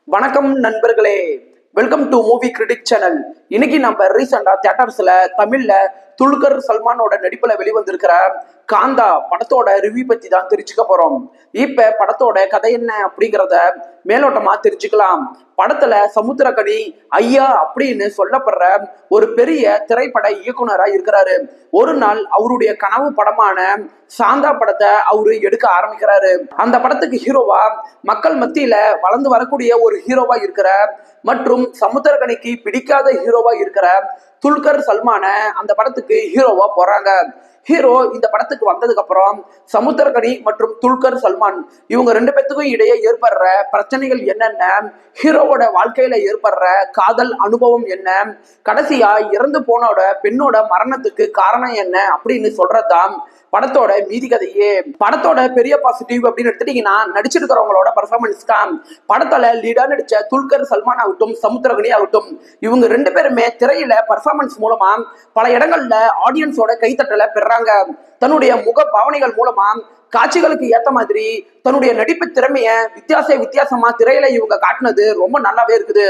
வணக்கம் நண்பர்களே, welcome to movie critic channel. இன்னைக்கு நம்ம ரீசெண்டா தியேட்டர்ஸ்ல தமிழ்ல துல்கர் சல்மானோட நடிப்புல வெளிவந்திருக்கிற காந்தா படத்தோட ரிவ்யூ பத்தி தான் தெரிஞ்சுக்க போறோம். இப்ப படத்தோட கதை என்ன அப்படிங்கிறத மேலோட்டமா தெரிஞ்சுக்கலாம். படத்துல சமுத்திரக்கனி ஐயா அப்படின்னு சொல்லப்படுற ஒரு பெரிய திரைப்பட இயக்குனரா இருக்கிறாரு. ஒரு நாள் அவருடைய கனவு படமான சாந்தா படத்தை அவரு எடுக்க ஆரம்பிக்கிறாரு. அந்த படத்துக்கு ஹீரோவா மக்கள் மத்தியில வளர்ந்து வரக்கூடிய ஒரு ஹீரோவா இருக்கிற மற்றும் சமுத்திரக்கனிக்கு பிடிக்காத ஹீரோவா இருக்கிற துல்கர் சல்மான அந்த படத்துக்கு ஹீரோவா போறாங்க. ஹீரோ இந்த படத்துக்கு வந்ததுக்கு அப்புறம் சமுத்திரக்கனி மற்றும் துல்கர் சல்மான் இவங்க ரெண்டு பேத்துக்கும் இடையே ஏற்படுற பிரச்சனைகள் என்னென்ன, ஹீரோவோட வாழ்க்கையில ஏற்படுற காதல் அனுபவம் என்ன, கடைசியா இறந்து போனோட பெண்ணோட மரணத்துக்கு காரணம் என்ன அப்படின்னு சொல்றதுதான் படத்தோட மீதி கதையே. படத்தோட பெரிய பாசிட்டிவ் அப்படின்னு எடுத்துட்டீங்கன்னா நடிச்சிருக்கிறவங்களோட பர்ஃபார்மன்ஸ் தான். படத்துல லீடா நடிச்ச துல்கர் சல்மான் ஆகட்டும் சமுத்திரகனி ஆகட்டும் இவங்க ரெண்டு பேருமே திரையில பர்ஃபார்மன்ஸ் மூலமா பல இடங்கள்ல ஆடியன்ஸோட கைத்தட்டலை பெறாங்க. தன்னுடைய முக பாவனைகள் மூலமா காட்சிகளுக்கு ஏத்த மாதிரி தன்னுடைய நடிப்பு திறமைய வித்தியாசமா திரையில இவங்க காட்டினது ரொம்ப நல்லாவே இருக்குது.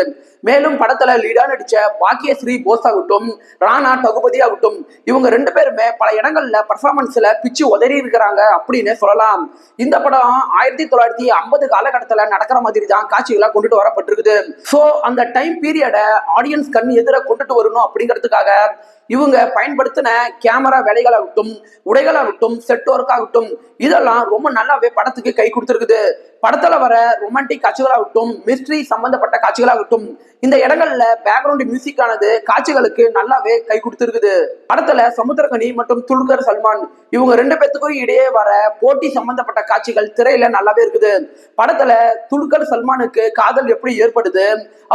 மேலும் படத்துல லீடா நடிச்ச பாக்கியஸ்ரீ போஸ் ஆகட்டும் ராணா டகுபதி ஆகட்டும் இவங்க ரெண்டு பேருமே பல இடங்கள்ல பர்ஃபார்மன்ஸ்ல பிச்சு உதறி இருக்கிறாங்க அப்படின்னு சொல்லலாம். இந்த படம் 1950 காலகட்டத்துல நடக்கிற மாதிரி தான் காட்சிகளா கொண்டுட்டு வரப்பட்டிருக்குது. சோ அந்த டைம் பீரியட ஆடியன்ஸ் கண் எதிர கொண்டுட்டு வரணும் அப்படிங்கிறதுக்காக இவங்க பயன்படுத்தின கேமரா வேலைகளாகட்டும் உடைகளாகட்டும் செட் ஒர்க் ஆகட்டும் இதெல்லாம் ரொம்ப நல்லாவே படத்துக்கு கை கொடுத்துருக்குது. படத்துல வர ரொமான்டிக் காட்சிகளாகட்டும் மிஸ்ட்ரி சம்பந்தப்பட்ட காட்சிகளாகட்டும் இந்த இடங்கள்ல பேக்ரவுண்ட் மியூசிக் ஆனது காட்சிகளுக்கு நல்லாவே கை கொடுத்துருக்குது. படத்துல சமுத்திரகனி மற்றும் துல்கர் சல்மான் இவங்க ரெண்டு பேத்துக்கும் இடையே வர போட்டி சம்பந்தப்பட்ட காட்சிகள் திரையில நல்லாவே இருக்குது. படத்துல துல்கர் சல்மானுக்கு காதல் எப்படி ஏற்படுது,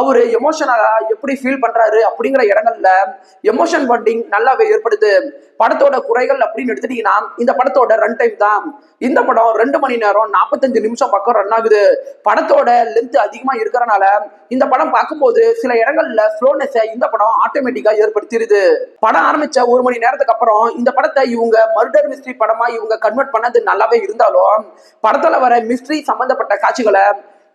அவரு எமோஷனலா எப்படி ஃபீல் பண்றாரு அப்படிங்கிற இடங்கள்ல எமோஷன் பாண்டிங் நல்லாவே ஏற்படுது. படத்தோட குறைகள் அப்படின்னு எடுத்துட்டீங்கன்னா இந்த படத்தோட ரன் டைம் தான். இந்த படம் 2 மணி நேரம் 45 நிமிஷம் பக்கம் ரன் ஆகுது. படத்தோட லென்த் அதிகமா இருக்கிறனால இந்த படம் பார்க்கும்போது சில இடங்கள்ல ஸ்லோனஸ் இந்த படம் ஆட்டோமேட்டிக்கா ஏற்படுத்திடுது. படம் ஆரம்பிச்ச 1 மணி நேரத்துக்கு அப்புறம் இந்த படத்தை இவங்க மர்டர் மிஸ்ட்ரி படமா இவங்க கன்வெர்ட் பண்ணது நல்லாவே இருந்தாலும் படத்துல வர மிஸ்ட்ரி சம்பந்தப்பட்ட காட்சிகளை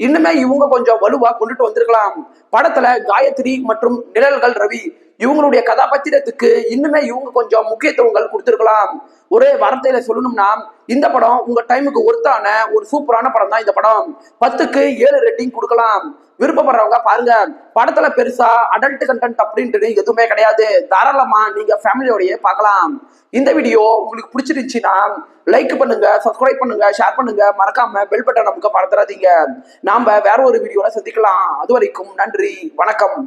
இன்னுமே இவங்க கொஞ்சம் வலுவா கொண்டுட்டு வந்திருக்கலாம். படத்துல காயத்ரி மற்றும் நிழல்கள் ரவி இவங்களுடைய கதாபாத்திரத்துக்கு இன்னுமே இவங்க கொஞ்சம் முக்கியத்துவங்கள் கொடுத்திருக்கலாம். ஒரே வார்த்தையில சொல்லணும்னா இந்த படம் உங்க டைமுக்கு ஒருத்தான ஒரு சூப்பரான படம் தான். இந்த படம் 10க்கு 7 ரேட்டிங் கொடுக்கலாம். விருப்பப்படுறவங்க பாருங்க. படத்துல பெருசா அடல்ட் கண்டென்ட் அப்படின்ட்டு எதுவுமே கிடையாது. தாராளமா நீங்க ஃபேமிலியோடய பார்க்கலாம். இந்த வீடியோ உங்களுக்கு பிடிச்சிருந்துச்சுன்னா லைக் பண்ணுங்க, சப்ஸ்கிரைப் பண்ணுங்க, ஷேர் பண்ணுங்க, மறக்காம பெல் பட்டன் நமக்கு மறந்துடாதீங்க. நாம வேற ஒரு வீடியோல சந்திக்கலாம். அது வரைக்கும் நன்றி, வணக்கம்.